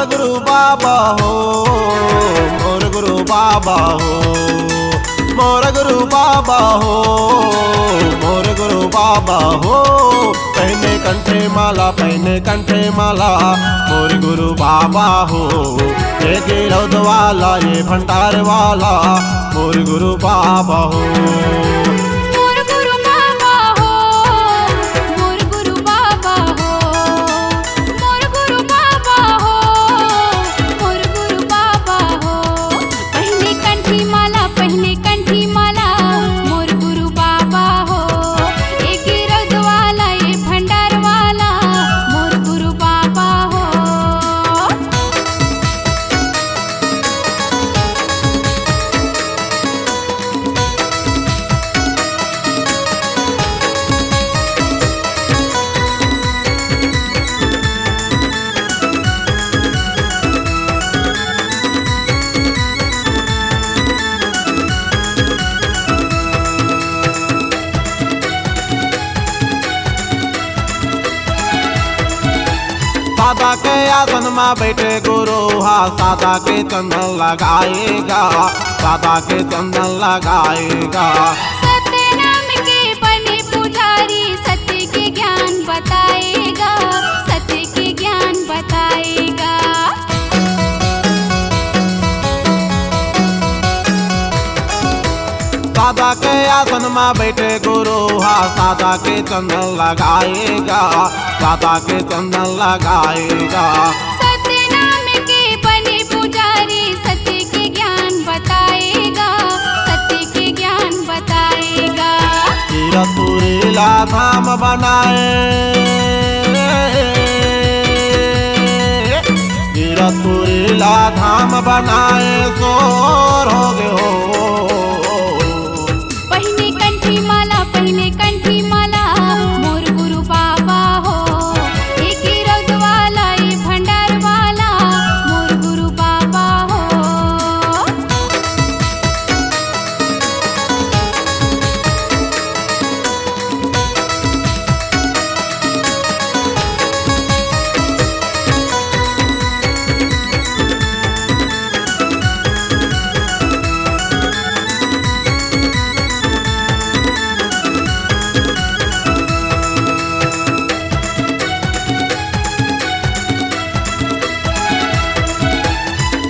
गुरु बाबा हो, मोर गुरु बाबा हो, मोर गुरु बाबा हो, मोर गुरु बाबा हो। पहने कंठे माला, पहने कंठे माला, मोर गुरु बाबा हो। ये गिरौद वाला, ये भंडार वाला, मोर गुरु बाबा हो। सादा के आसन में बैठे गुरु हा, सादा के चंदन लगाएगा, सादा के चंदन लगाएगा। सत्य नाम के बने पुजारी, सत्य के ज्ञान बताएगा, सत्य के ज्ञान बताएगा। सादा के आसन में बैठे गुरु हा, सादा के चंदन लगाएगा, सादा के चंदन लगाएगा। सत्य नाम के बने पुजारी, सत्य के ज्ञान बताएगा, सत्य के ज्ञान बताएगा। तीरथपुरीला धाम बनाए, तीरथपुरीला धाम बनाए, सोर हो गए हो। पहने कंठी माला, पहने कंठी माला, मोर गुरु बाबा हो। ये गिरौद वाला, ये भंडार वाला, मोर गुरु बाबा हो।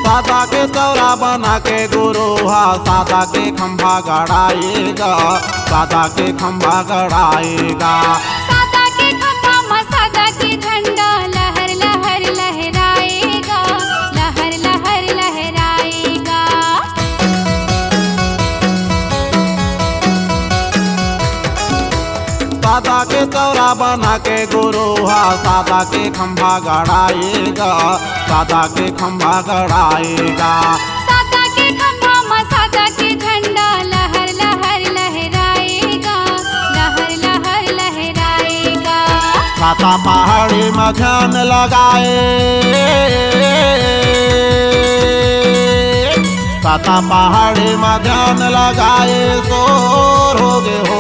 सादा के चौरा बना के गुरु हा, सादा के खंभा गड़ाएगा, सादा के खंभा गड़ाएगा। सादा के खंभा में सादा के झंडा, लहर लहर लहराएगा, लहर लहर लहराएगा। सादा के चौरा बना के गुरु हा, सादा के खंभा गड़ाएगा, सादा के खंभा गड़ाएगा। सादा के खंभा में सादा के झंडा, लहर लहर लहराएगा, लहर लहर लहराएगा। साता पहाड़ी में ध्यान लगाए, साता पहाड़ी में ध्यान लगाए, सोर हो गए हो।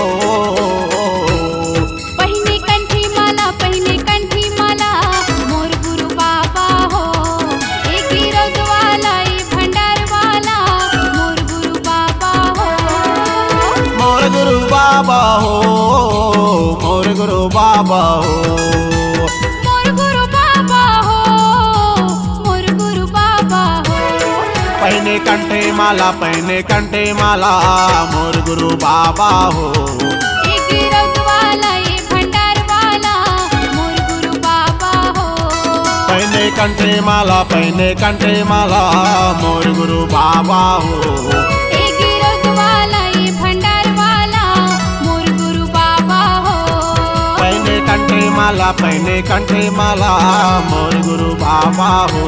पहने कंठी माला, पहने कंठी माला, मोर गुरु बाबा हो। ये गिरौद वाला, ये भंडार वाला, मोर गुरु बाबा हो। मोर गुरु बाबा हो, मोर गुरु बाबा हो, मोर गुरु बाबा हो, मोर गुरु बाबा हो। पहने कंठे माला, पहने कंठे माला, मोर गुरु बाबा हो। ये गिरौद वाला, ये भंडार वाला, मोर गुरु बाबा हो। पहने कंठे माला, पहने कंठे माला, मोर गुरु बाबा हो। ये गिरौद वाला, ये भंडार वाला, मोर गुरु बाबा हो। पहने कंठे माला, पहने कंठे माला, मोर गुरु बाबा हो।